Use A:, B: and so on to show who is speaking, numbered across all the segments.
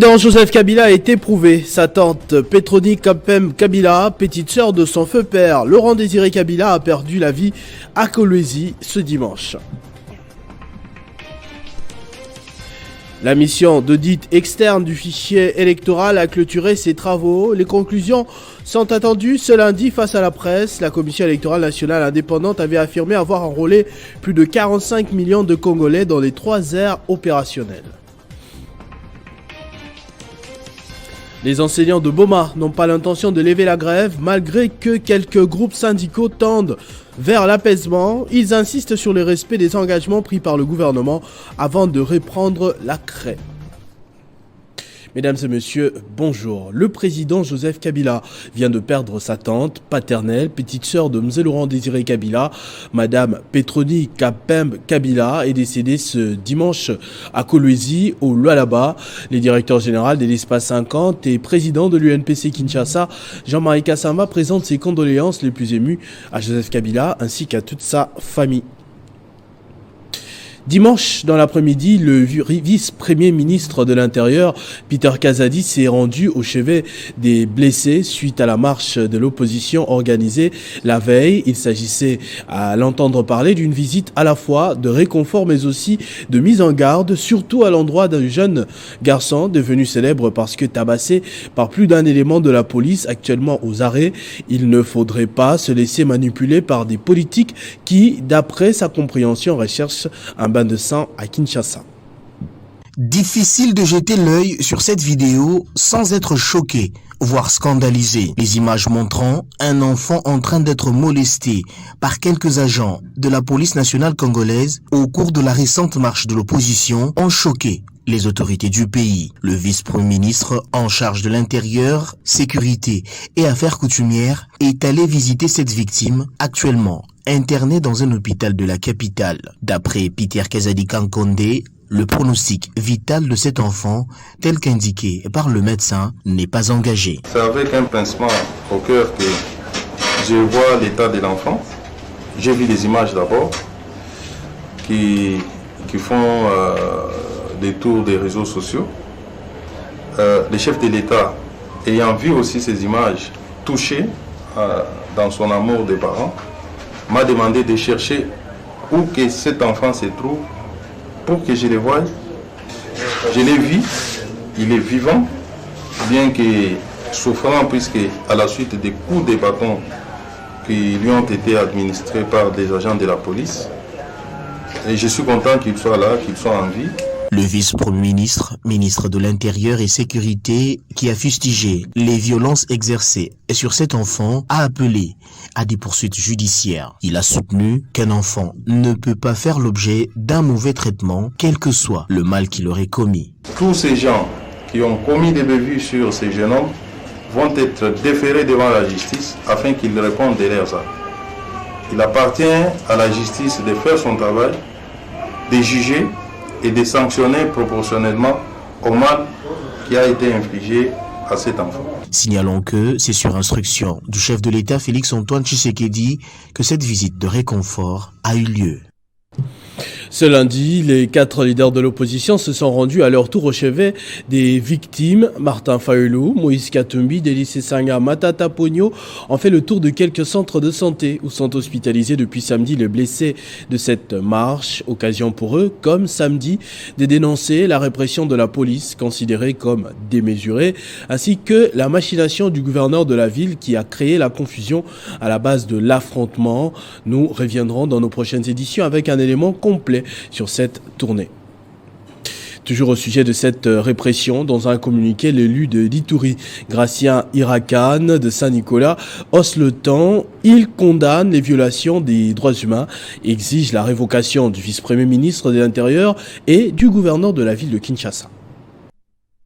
A: président Joseph Kabila a été éprouvé. Sa tante Petroni Kapem Kabila, petite sœur de son feu père Laurent Désiré Kabila, a perdu la vie à Kolwezi ce dimanche. La mission d'audit externe du fichier électoral a clôturé ses travaux. Les conclusions sont attendues ce lundi face à la presse. La Commission électorale nationale indépendante avait affirmé avoir enrôlé plus de 45 millions de Congolais dans les 3 aires opérationnelles. Les enseignants de Boma n'ont pas l'intention de lever la grève, malgré que quelques groupes syndicaux tendent vers l'apaisement. Ils insistent sur le respect des engagements pris par le gouvernement avant de reprendre la craie. Mesdames et messieurs, bonjour. Le président Joseph Kabila vient de perdre sa tante paternelle, petite sœur de M. Laurent Désiré Kabila. Madame Petroni Kapem Kabila est décédée ce dimanche à Kolwezi, au Lualaba. Les directeurs généraux de l'espace 50 et président de l'UNPC Kinshasa, Jean-Marie Kassama, présente ses condoléances les plus émues à Joseph Kabila ainsi qu'à toute sa famille. Dimanche, dans l'après-midi, le vice-premier ministre de l'Intérieur, Peter Kazadi, s'est rendu au chevet des blessés suite à la marche de l'opposition organisée la veille. Il s'agissait, à l'entendre parler, d'une visite à la fois de réconfort mais aussi de mise en garde, surtout à l'endroit d'un jeune garçon devenu célèbre parce que tabassé par plus d'un élément de la police actuellement aux arrêts. Il ne faudrait pas se laisser manipuler par des politiques qui, d'après sa compréhension, recherchent un bain de sang à Kinshasa.
B: Difficile de jeter l'œil sur cette vidéo sans être choqué, voire scandalisé. Les images montrant un enfant en train d'être molesté par quelques agents de la police nationale congolaise au cours de la récente marche de l'opposition ont choqué les autorités du pays. Le vice-premier ministre en charge de l'intérieur, sécurité et affaires coutumières est allé visiter cette victime actuellement internée dans un hôpital de la capitale. D'après Peter Kazadi Kankonde, le pronostic vital de cet enfant, tel qu'indiqué par le médecin, n'est pas engagé.
C: C'est avec un pincement au cœur que je vois l'état de l'enfant. J'ai vu des images d'abord qui font des tours des réseaux sociaux. Le chef de l'État, ayant vu aussi ces images, touché dans son amour des parents, m'a demandé de chercher où que cet enfant se trouve pour que je le voie. Je l'ai vu, il est vivant, bien que souffrant, puisque à la suite des coups de bâton qui lui ont été administrés par des agents de la police. Et je suis content qu'il soit là, qu'il soit en vie.
B: Le vice-premier ministre, ministre de l'Intérieur et Sécurité, qui a fustigé les violences exercées sur cet enfant, a appelé à des poursuites judiciaires. Il a soutenu qu'un enfant ne peut pas faire l'objet d'un mauvais traitement, quel que soit le mal qu'il aurait commis.
C: Tous ces gens qui ont commis des bévues sur ces jeunes hommes vont être déférés devant la justice afin qu'ils répondent de leurs actes. Il appartient à la justice de faire son travail, de juger et de sanctionner proportionnellement au mal qui a été infligé à cet enfant.
B: Signalons que c'est sur instruction du chef de l'État Félix-Antoine Tshisekedi que cette visite de réconfort a eu lieu.
A: Ce lundi, les 4 leaders de l'opposition se sont rendus à leur tour au chevet des victimes. Martin Fayulu, Moïse Katumbi, Délice Sanga, Matata Pogno ont fait le tour de quelques centres de santé où sont hospitalisés depuis samedi les blessés de cette marche. Occasion pour eux, comme samedi, de dénoncer la répression de la police considérée comme démesurée, ainsi que la machination du gouverneur de la ville qui a créé la confusion à la base de l'affrontement. Nous reviendrons dans nos prochaines éditions avec un élément complet sur cette tournée. Toujours au sujet de cette répression, dans un communiqué, l'élu de Lituri, Gratien Irakan de Saint-Nicolas, hausse le ton. Il condamne les violations des droits humains, exige la révocation du vice-premier ministre de l'Intérieur et du gouverneur de la ville de Kinshasa.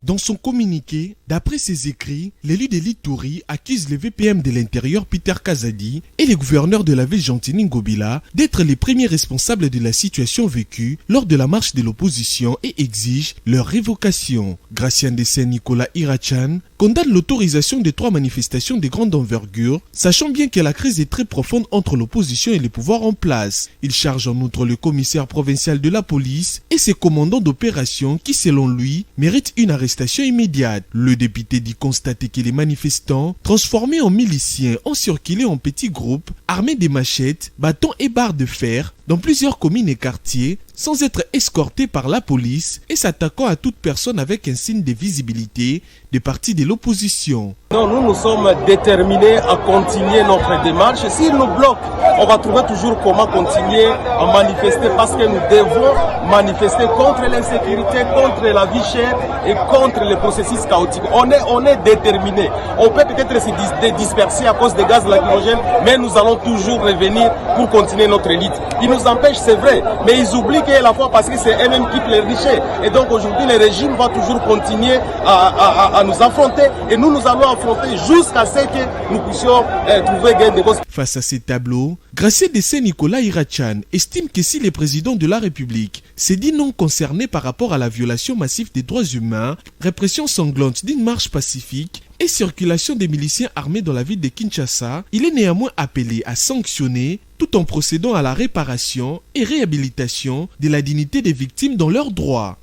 D: Dans son communiqué, D'après ses écrits, l'élu de l'Ituri accuse le VPM de l'Intérieur Peter Kazadi et le gouverneur de la ville Gentini Ngobila d'être les premiers responsables de la situation vécue lors de la marche de l'opposition et exige leur révocation. Gracien Dessé Nicolas Irachan condamne l'autorisation de 3 manifestations de grande envergure, sachant bien que la crise est très profonde entre l'opposition et les pouvoirs en place. Il charge en outre le commissaire provincial de la police et ses commandants d'opération qui, selon lui, méritent une arrestation immédiate. Le député dit constater que les manifestants, transformés en miliciens, ont circulé en petits groupes, armés de machettes, bâtons et barres de fer, dans plusieurs communes et quartiers, sans être escortés par la police et s'attaquant à toute personne avec un signe de visibilité des partis de l'opposition.
E: Non, nous sommes déterminés à continuer notre démarche. S'ils nous bloquent, on va trouver toujours comment continuer à manifester parce que nous devons manifester contre l'insécurité, contre la vie chère et contre les processus chaotiques. On est déterminés. On peut peut-être se disperser à cause des gaz lacrymogènes, mais nous allons toujours revenir pour continuer notre lutte. Ils nous empêchent, c'est vrai, mais ils oublient qu'à la fois parce que c'est eux-mêmes qui les riches. Et donc aujourd'hui, le régime va toujours continuer à nous affronter et nous allons affronter jusqu'à ce que nous puissions trouver gain de cause.
D: Face à ces tableaux, Gracien Dessé Nicolas Irachan estime que si le président de la République s'est dit non concerné par rapport à la violation massive des droits humains, répression sanglante d'une marche pacifique et circulation des miliciens armés dans la ville de Kinshasa, il est néanmoins appelé à sanctionner tout en procédant à la réparation et réhabilitation de la dignité des victimes dans leurs droits.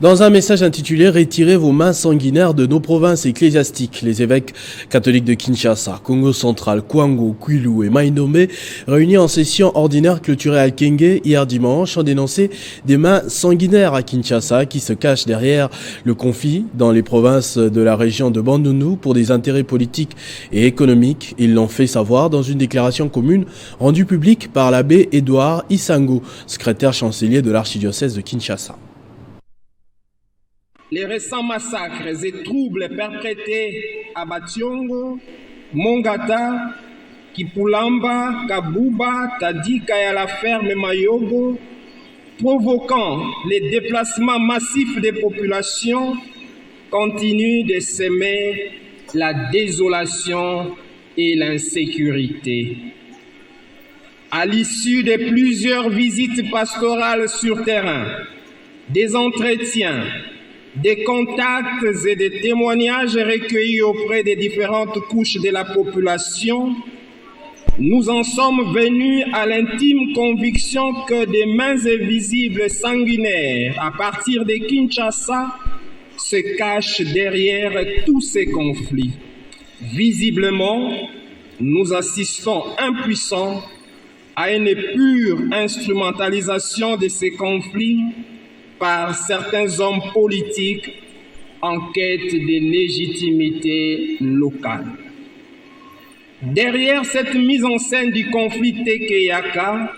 A: Dans un message intitulé « Retirez vos mains sanguinaires de nos provinces ecclésiastiques », les évêques catholiques de Kinshasa, Congo central, Kwango, Kwilu et Maindombe, réunis en session ordinaire clôturée à Kenge hier dimanche, ont dénoncé des mains sanguinaires à Kinshasa qui se cachent derrière le conflit dans les provinces de la région de Bandundu pour des intérêts politiques et économiques. Ils l'ont fait savoir dans une déclaration commune rendue publique par l'abbé Edouard Isango, secrétaire chancelier de l'archidiocèse de Kinshasa.
F: Les récents massacres et troubles perpétrés à Bationgo, Mongata, Kipulamba, Kabuba, Tadika et à la ferme Mayogo, provoquant les déplacements massifs des populations, continuent de semer la désolation et l'insécurité. À l'issue de plusieurs visites pastorales sur terrain, des entretiens, des contacts et des témoignages recueillis auprès des différentes couches de la population, nous en sommes venus à l'intime conviction que des mains invisibles sanguinaires à partir de Kinshasa se cachent derrière tous ces conflits. Visiblement, nous assistons impuissants à une pure instrumentalisation de ces conflits par certains hommes politiques en quête de légitimité locale. Derrière cette mise en scène du conflit Teke-Yaka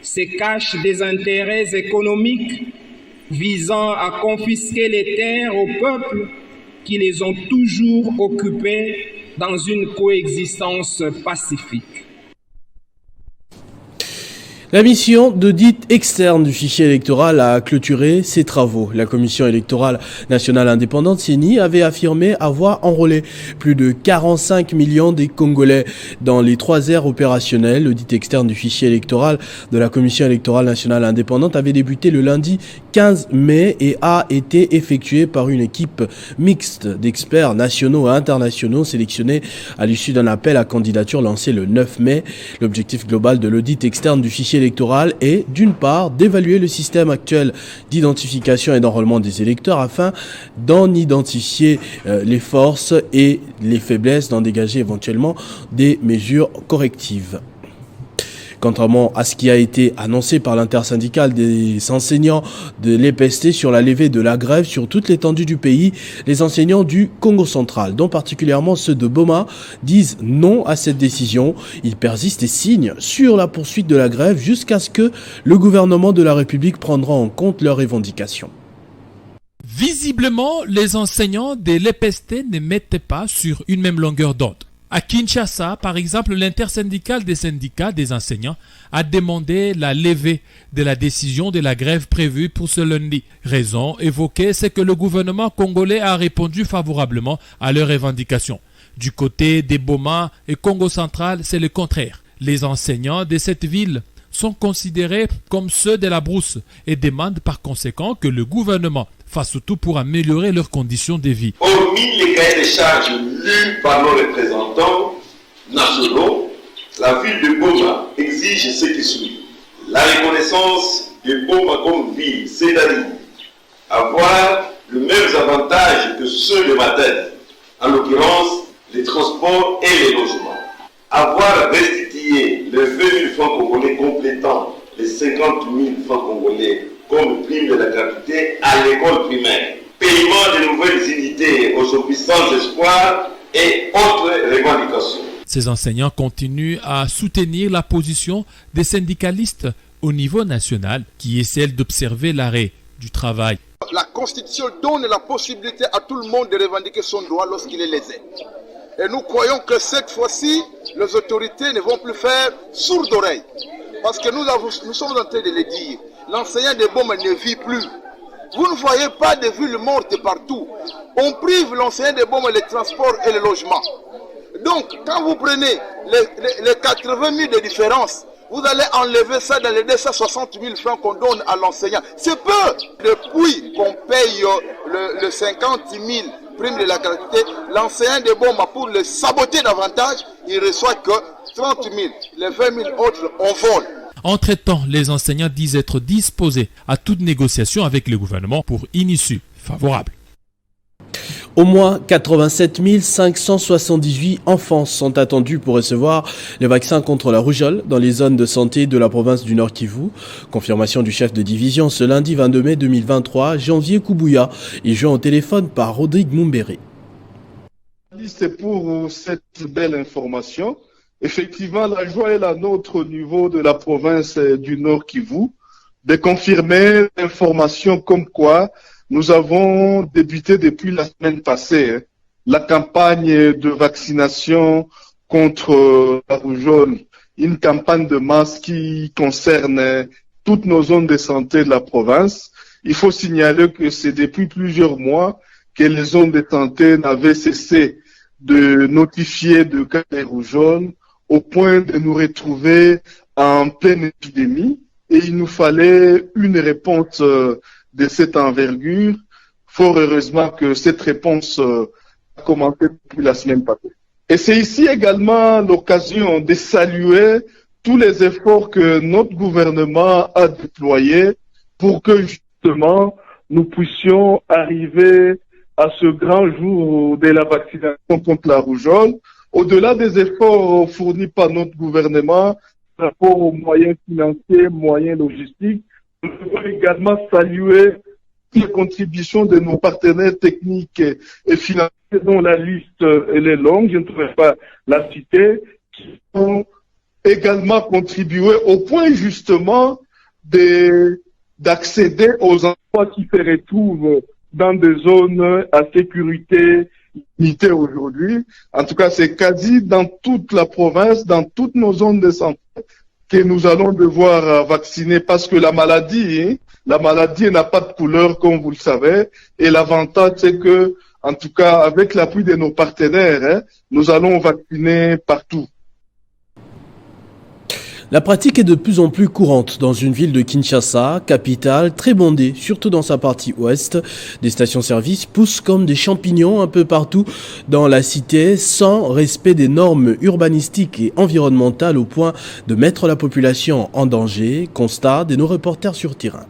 F: se cachent des intérêts économiques visant à confisquer les terres aux peuples qui les ont toujours occupées dans une coexistence pacifique.
A: La mission d'audit externe du fichier électoral a clôturé ses travaux. La Commission électorale nationale indépendante, CENI, avait affirmé avoir enrôlé plus de 45 millions des Congolais dans les 3 aires opérationnelles. L'audit externe du fichier électoral de la Commission électorale nationale indépendante avait débuté le lundi 15 mai et a été effectué par une équipe mixte d'experts nationaux et internationaux sélectionnés à l'issue d'un appel à candidature lancé le 9 mai. L'objectif global de l'audit externe du fichier électoral est, d'une part, d'évaluer le système actuel d'identification et d'enrôlement des électeurs afin d'en identifier les forces et les faiblesses, d'en dégager éventuellement des mesures correctives. Contrairement à ce qui a été annoncé par l'intersyndicale des enseignants de l'EPST sur la levée de la grève sur toute l'étendue du pays, les enseignants du Congo central, dont particulièrement ceux de Boma, disent non à cette décision. Ils persistent et signent sur la poursuite de la grève jusqu'à ce que le gouvernement de la République prendra en compte leurs revendications.
G: Visiblement, les enseignants de l'EPST ne mettent pas sur une même longueur d'onde. À Kinshasa, par exemple, l'intersyndicale des syndicats des enseignants a demandé la levée de la décision de la grève prévue pour ce lundi. Raison évoquée, c'est que le gouvernement congolais a répondu favorablement à leurs revendications. Du côté des Boma et Congo central, c'est le contraire. Les enseignants de cette ville sont considérés comme ceux de la brousse et demandent par conséquent que le gouvernement fasse tout pour améliorer leurs conditions de vie.
H: Hormis les cahiers de charges lus par nos représentants nationaux, la ville de Boma exige ce qui suit. La reconnaissance de Boma comme ville, c'est-à-dire avoir les mêmes avantages que ceux de Matadi, en l'occurrence les transports et les logements. Avoir restitué les 20 000 francs congolais complétant les 50 000 francs congolais comme prime de la gratuité à l'école primaire. Paiement de nouvelles unités aujourd'hui sans espoir et autres revendications.
G: Ces enseignants continuent à soutenir la position des syndicalistes au niveau national qui est celle d'observer l'arrêt du travail.
I: La Constitution donne la possibilité à tout le monde de revendiquer son droit lorsqu'il est lésé. Et nous croyons que cette fois-ci, les autorités ne vont plus faire sourde oreille. Parce que nous sommes en train de le dire. L'enseignant de Boma ne vit plus. Vous ne voyez pas de villes mortes partout. On prive l'enseignant de Boma les transports et les logements. Donc, quand vous prenez les 80 000 de différence, vous allez enlever ça dans les 260 000 francs qu'on donne à l'enseignant. C'est peu. Depuis qu'on paye le 50 000 prime de la gratuité, l'enseignant de Boma, pour le saboter davantage, il reçoit que 30 000. Les 20 000 autres, on vole.
G: Entre-temps, les enseignants disent être disposés à toute négociation avec le gouvernement pour une issue favorable.
A: Au moins 87 578 enfants sont attendus pour recevoir le vaccin contre la rougeole dans les zones de santé de la province du Nord Kivu. Confirmation du chef de division ce lundi 22 mai 2023, Janvier Koubouya, est joint au téléphone par Rodrigue Mumbere.
J: C'est pour cette belle information. Effectivement, la joie est la nôtre au niveau de la province du Nord Kivu de confirmer l'information comme quoi nous avons débuté depuis la semaine passée la campagne de vaccination contre la rougeole, une campagne de masse qui concerne toutes nos zones de santé de la province. Il faut signaler que c'est depuis plusieurs mois que les zones de santé n'avaient cessé de notifier de cas de rougeole au point de nous retrouver en pleine épidémie et il nous fallait une réponse de cette envergure. Fort heureusement que cette réponse a commencé depuis la semaine passée. Et c'est ici également l'occasion de saluer tous les efforts que notre gouvernement a déployés pour que justement nous puissions arriver à ce grand jour de la vaccination contre la rougeole. Au-delà des efforts fournis par notre gouvernement par rapport aux moyens financiers, moyens logistiques, nous devons également saluer les contributions de nos partenaires techniques et financiers dont la liste elle est longue, je ne pourrais pas la citer, qui ont également contribué au point justement d'accéder aux emplois qui se retrouvent dans des zones à sécurité limitée aujourd'hui. En tout cas, c'est quasi dans toute la province, dans toutes nos zones de santé, que nous allons devoir vacciner parce que la maladie n'a pas de couleur, comme vous le savez. Et l'avantage, c'est que, en tout cas, avec l'appui de nos partenaires, nous allons vacciner partout.
A: La pratique est de plus en plus courante dans une ville de Kinshasa, capitale, très bondée, surtout dans sa partie ouest. Des stations-service poussent comme des champignons un peu partout dans la cité, sans respect des normes urbanistiques et environnementales au point de mettre la population en danger, constat de nos reporters sur terrain.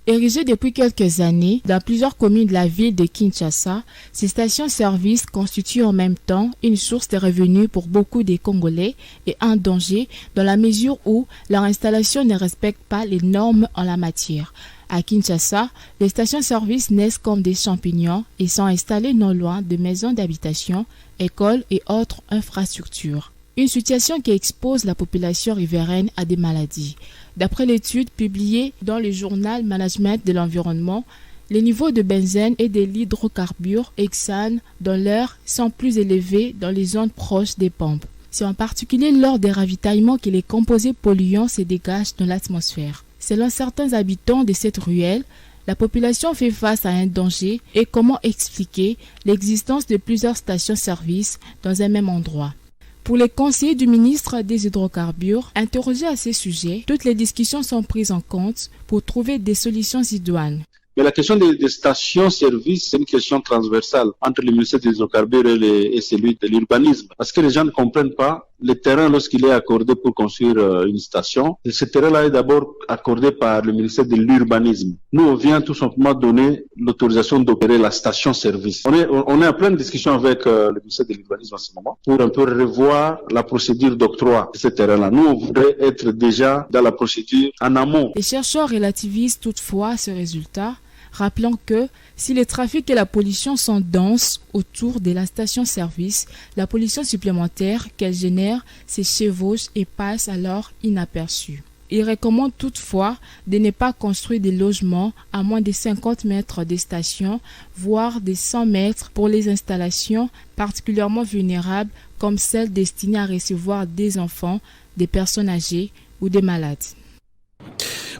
K: Érigées depuis quelques années dans plusieurs communes de la ville de Kinshasa, ces stations-service constituent en même temps une source de revenus pour beaucoup des Congolais et un danger dans la mesure où leur installation ne respecte pas les normes en la matière. À Kinshasa, les stations-service naissent comme des champignons et sont installées non loin de maisons d'habitation, écoles et autres infrastructures. Une situation qui expose la population riveraine à des maladies. D'après l'étude publiée dans le journal Management de l'environnement, Les niveaux de benzène et de l'hydrocarbure hexane dans l'air sont plus élevés dans les zones proches des pompes. C'est en particulier lors des ravitaillements que les composés polluants se dégagent dans l'atmosphère. Selon certains habitants de cette ruelle, la population fait face à un danger et comment expliquer l'existence de plusieurs stations-service dans un même endroit. Pour les conseillers du ministre des Hydrocarbures, interrogés à ces sujets, toutes les discussions sont prises en compte pour trouver des solutions idoines.
L: Mais la question des stations-service, c'est une question transversale entre le ministère des Hydrocarbures et celui de l'urbanisme. Parce que les gens ne comprennent pas le terrain lorsqu'il est accordé pour construire une station. Ce terrain-là est d'abord accordé par le ministère de l'Urbanisme. Nous, on vient tout simplement donner l'autorisation d'opérer la station-service. On est en pleine discussion avec le ministère de l'Urbanisme en ce moment pour un peu revoir la procédure d'octroi de ce terrain-là. Nous, on voudrait être déjà dans la procédure en amont.
K: Les chercheurs relativisent toutefois ce résultat, rappelant que si le trafic et la pollution sont denses autour de la station-service, la pollution supplémentaire qu'elle génère se chevauche et passe alors inaperçue. Il recommande toutefois de ne pas construire des logements à moins de 50 mètres des stations, voire de 100 mètres pour les installations particulièrement vulnérables comme celles destinées à recevoir des enfants, des personnes âgées ou des malades.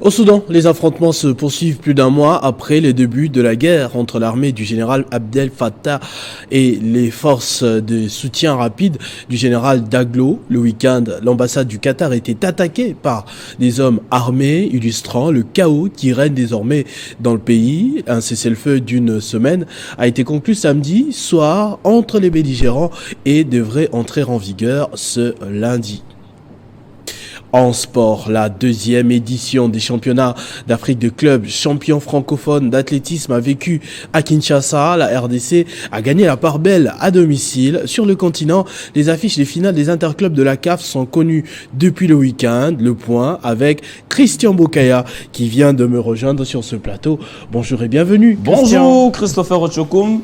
A: Au Soudan, les affrontements se poursuivent plus d'un mois après les débuts de la guerre entre l'armée du général Abdel Fattah et les forces de soutien rapide du général Daglo. Le week-end, l'ambassade du Qatar était attaquée par des hommes armés, illustrant le chaos qui règne désormais dans le pays. Un cessez-le-feu d'une semaine a été conclu samedi soir entre les belligérants et devrait entrer en vigueur ce lundi. En sport, la deuxième édition des championnats d'Afrique de clubs champions francophones d'athlétisme a vécu à Kinshasa. La RDC a gagné la part belle à domicile. Sur le continent, les affiches des finales des interclubs de la CAF sont connues depuis le week-end. Le point avec Christian Bokaya qui vient de me rejoindre sur ce plateau. Bonjour et bienvenue.
M: Bonjour Christopher Ochokoum.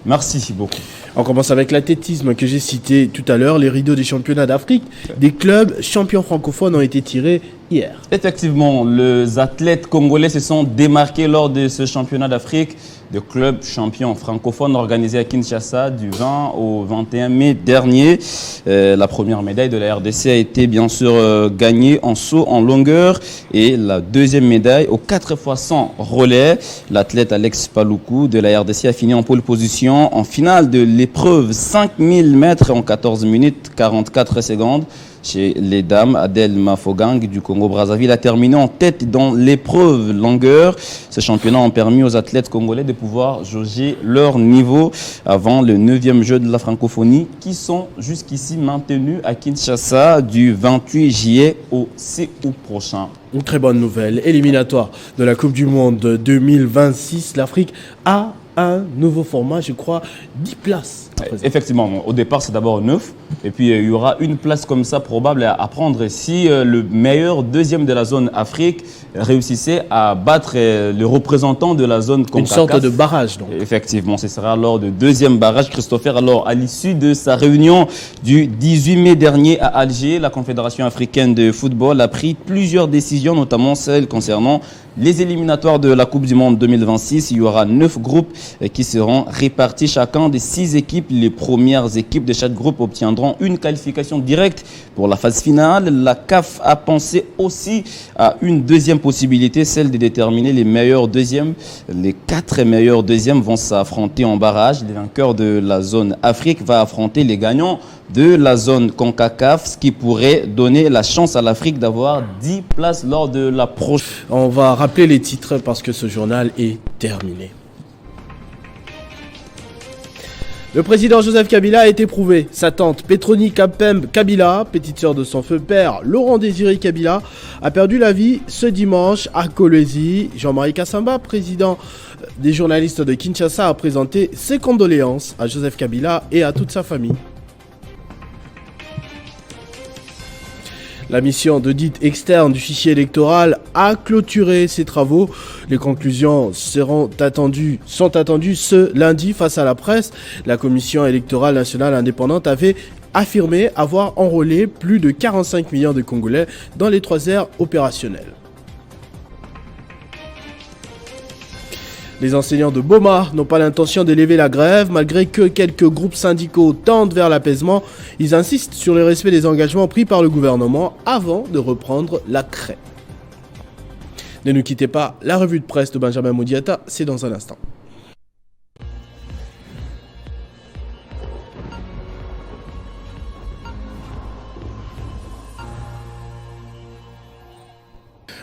M: Merci beaucoup.
A: On commence avec l'athlétisme que j'ai cité tout à l'heure. Les rideaux des championnats d'Afrique des clubs champions francophones ont été tirés hier.
M: Effectivement, les athlètes congolais se sont démarqués lors de ce championnat d'Afrique de clubs champions francophones organisé à Kinshasa du 20 au 21 mai dernier. La première médaille de la RDC a été bien sûr gagnée en saut en longueur et la deuxième médaille au 4x100 relais. L'athlète Alex Paloukou de la RDC a fini en pole position en finale de l'épreuve 5000 mètres en 14 minutes 44 secondes. Chez les dames, Adèle Mafogang du Congo-Brazzaville a terminé en tête dans l'épreuve longueur. Ces championnats ont permis aux athlètes congolais de pouvoir jauger leur niveau avant le 9e jeu de la francophonie qui sont jusqu'ici maintenus à Kinshasa du 28 juillet au 6 août prochain.
A: Une très bonne nouvelle. Éliminatoire de la Coupe du Monde 2026, l'Afrique a un nouveau format, je crois, 10 places.
M: Effectivement, au départ c'est d'abord 9 et puis il y aura une place comme ça probable à prendre si le meilleur deuxième de la zone Afrique réussissait à battre le représentant de la zone CONCACAF.
A: Une sorte de barrage donc.
M: Effectivement, ce sera alors le deuxième barrage. Christopher, alors à l'issue de sa réunion du 18 mai dernier à Alger, la Confédération africaine de football a pris plusieurs décisions, notamment celles concernant les éliminatoires de la Coupe du Monde 2026. Il y aura 9 groupes qui seront répartis chacun des 6 équipes. Les premières équipes de chaque groupe obtiendront une qualification directe pour la phase finale. La CAF a pensé aussi à une deuxième possibilité, celle de déterminer les meilleurs deuxièmes. Les 4 meilleurs deuxièmes vont s'affronter en barrage. Les vainqueurs de la zone Afrique vont affronter les gagnants de la zone CONCACAF, ce qui pourrait donner la chance à l'Afrique d'avoir 10 places lors de la prochaine.
A: On va rappeler les titres parce que ce journal est terminé. Le président Joseph Kabila a été éprouvé. Sa tante Petroni Kapembe Kabila, petite sœur de son feu père Laurent Désiré Kabila, a perdu la vie ce dimanche à Kolwezi. Jean-Marie Kassamba, président des journalistes de Kinshasa, a présenté ses condoléances à Joseph Kabila et à toute sa famille. La mission d'audit externe du fichier électoral a clôturé ses travaux. Les conclusions sont attendues ce lundi face à la presse. La Commission électorale nationale indépendante avait affirmé avoir enrôlé plus de 45 millions de Congolais dans les 3 aires opérationnelles. Les enseignants de Boma n'ont pas l'intention d'élever la grève, malgré que quelques groupes syndicaux tendent vers l'apaisement. Ils insistent sur le respect des engagements pris par le gouvernement avant de reprendre la craie. Ne nous quittez pas, la revue de presse de Benjamin Moudiata, c'est dans un instant.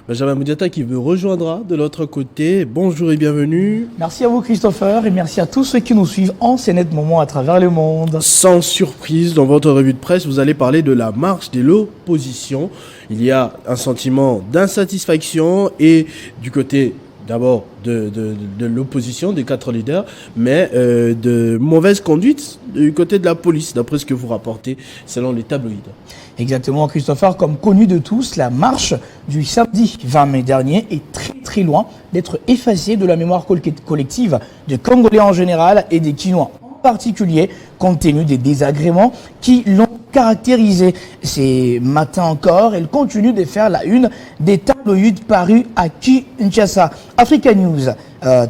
A: Benjamin Moudiata qui me rejoindra de l'autre côté. Bonjour et bienvenue.
N: Merci à vous Christopher et merci à tous ceux qui nous suivent en ce net moment à travers le monde.
A: Sans surprise, dans votre revue de presse, vous allez parler de la marche de l'opposition. Il y a un sentiment d'insatisfaction et du côté d'abord de l'opposition, des 4 leaders, mais de mauvaise conduite du côté de la police, d'après ce que vous rapportez selon les tabloïds.
N: Exactement Christopher, comme connu de tous, la marche du samedi 20 mai dernier est très loin d'être effacée de la mémoire collective des Congolais en général et des Kinois en particulier, compte tenu des désagréments qui l'ont caractérisé. Ces matins encore, elle continue de faire la une des tabloïds parus à Kinshasa. Africa News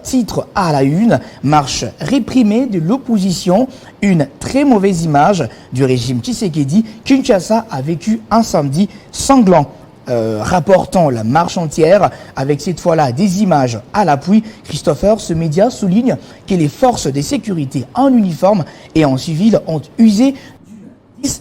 N: titre à la une, marche réprimée de l'opposition, une très mauvaise image du régime Tshisekedi. Kinshasa a vécu un samedi sanglant. Rapportant la marche entière avec cette fois-là des images à l'appui, Christopher, ce média souligne que les forces de sécurité en uniforme et en civil ont usé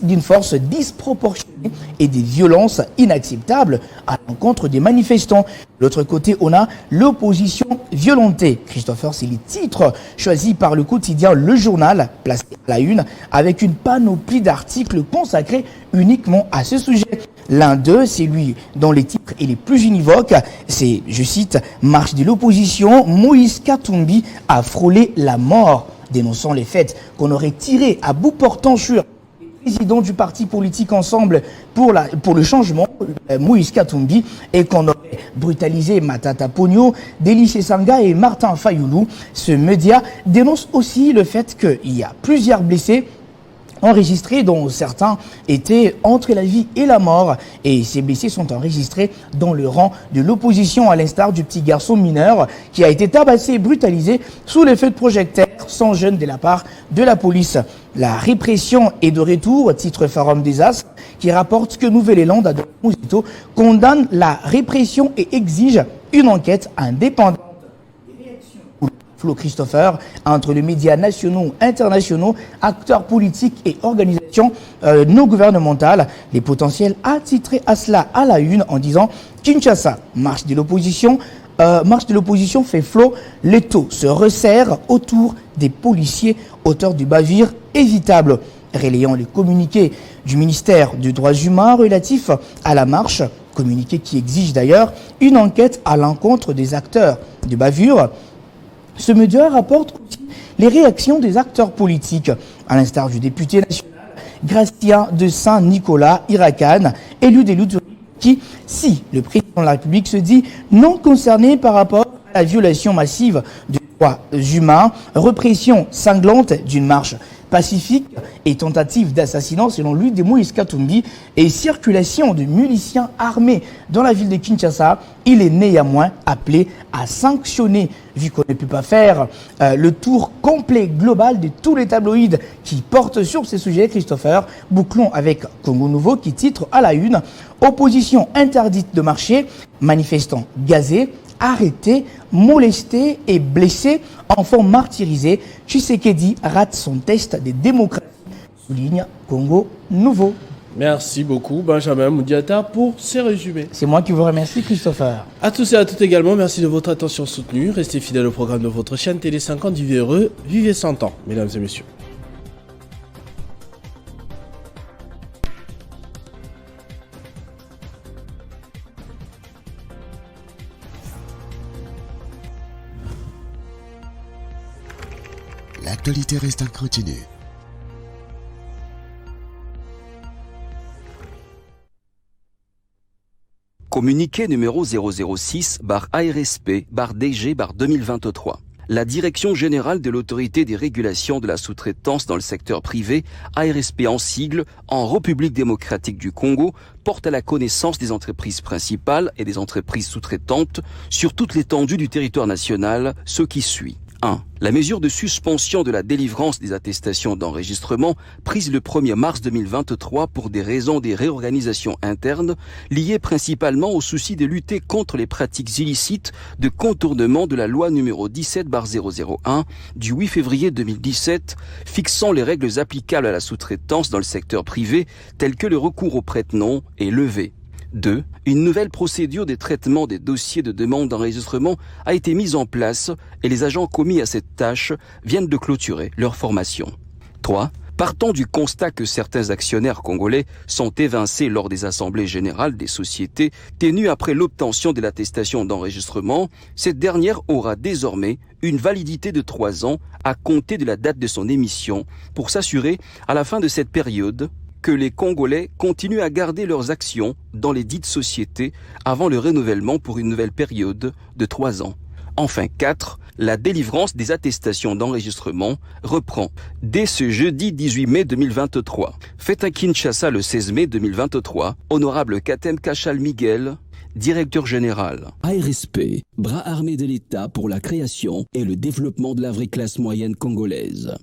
N: d'une force disproportionnée et des violences inacceptables à l'encontre des manifestants. De l'autre côté, on a l'opposition violentée. Christopher, c'est les titres choisis par le quotidien Le Journal, placé à la une, avec une panoplie d'articles consacrés uniquement à ce sujet. L'un d'eux, c'est lui dont les titres et les plus univoques, c'est, je cite, « Marche de l'opposition, Moïse Katumbi a frôlé la mort », dénonçant les faits qu'on aurait tirés à bout portant sur président du parti politique Ensemble pour le changement, Moïse Katumbi, et qu'on aurait brutalisé Matata Ponyo, Délice Sanga et Martin Fayoulou. Ce média dénonce aussi le fait qu'il y a plusieurs blessés enregistrés, dont certains étaient entre la vie et la mort. Et ces blessés sont enregistrés dans le rang de l'opposition, à l'instar du petit garçon mineur qui a été tabassé et brutalisé sous l'effet de projecteurs sans gêne de la part de la police. La répression est de retour, titre Forum des As, qui rapporte que Nouvelle-Élande, à Mosito, condamne la répression et exige une enquête indépendante. Flo Christopher, entre les médias nationaux, internationaux, acteurs politiques et organisations non gouvernementales, les potentiels attitrés à cela à la une en disant Kinshasa, marche de l'opposition fait flot, l'étau se resserre autour des policiers auteurs du bavure évitable. Relayant les communiqués du ministère des Droits humains relatifs à la marche, communiqué qui exige d'ailleurs une enquête à l'encontre des acteurs du bavure. Ce média rapporte aussi les réactions des acteurs politiques, à l'instar du député national Gratien de Saint-Nicolas Irakan, élu des Luturi, qui, si le président de la République se dit non concerné par rapport à la violation massive des droits humains, répression cinglante d'une marche pacifique et tentative d'assassinat selon lui de Moïse Katumbi et circulation de miliciens armés dans la ville de Kinshasa, il est néanmoins appelé à sanctionner. Vu qu'on ne peut pas faire le tour complet global de tous les tabloïds qui portent sur ces sujets, Christopher, bouclons avec Congo Nouveau qui titre à la une « Opposition interdite de marcher, manifestants gazés, arrêtés, molestés et blessés, enfants martyrisés. Tshisekedi rate son test de démocratie, souligne Congo Nouveau. »
A: Merci beaucoup Benjamin Moudiata pour ces résumés.
N: C'est moi qui vous remercie Christopher.
A: À tous et à toutes également, merci de votre attention soutenue. Restez fidèles au programme de votre chaîne Télé 50, vivez heureux, vivez 100 ans, mesdames et messieurs.
O: L'actualité reste incontinue.
P: Communiqué numéro 006/ARSP/DG/2023.
O: La Direction générale de l'autorité des régulations de la sous-traitance dans le secteur privé, ARSP en sigle, en République démocratique du Congo, porte à la connaissance des entreprises principales et des entreprises sous-traitantes sur toute l'étendue du territoire national ce qui suit. 1. La mesure de suspension de la délivrance des attestations d'enregistrement prise le 1er mars 2023 pour des raisons de réorganisation interne liées principalement au souci de lutter contre les pratiques illicites de contournement de la loi numéro 17/001 du 8 février 2017 fixant les règles applicables à la sous-traitance dans le secteur privé telles que le recours au prête-nom est levé. 2. Une nouvelle procédure de traitement des dossiers de demande d'enregistrement a été mise en place et les agents commis à cette tâche viennent de clôturer leur formation. 3. Partant du constat que certains actionnaires congolais sont évincés lors des assemblées générales des sociétés tenues après l'obtention de l'attestation d'enregistrement, cette dernière aura désormais une validité de 3 ans à compter de la date de son émission pour s'assurer, à la fin de cette période, que les Congolais continuent à garder leurs actions dans les dites sociétés avant le renouvellement pour une nouvelle période de 3 ans. Enfin 4, la délivrance des attestations d'enregistrement reprend dès ce jeudi 18 mai 2023. Fait à Kinshasa le 16 mai 2023, honorable Katem Kachal Miguel, directeur général.
P: ARSP, bras armé de l'État pour la création et le développement de la vraie classe moyenne congolaise.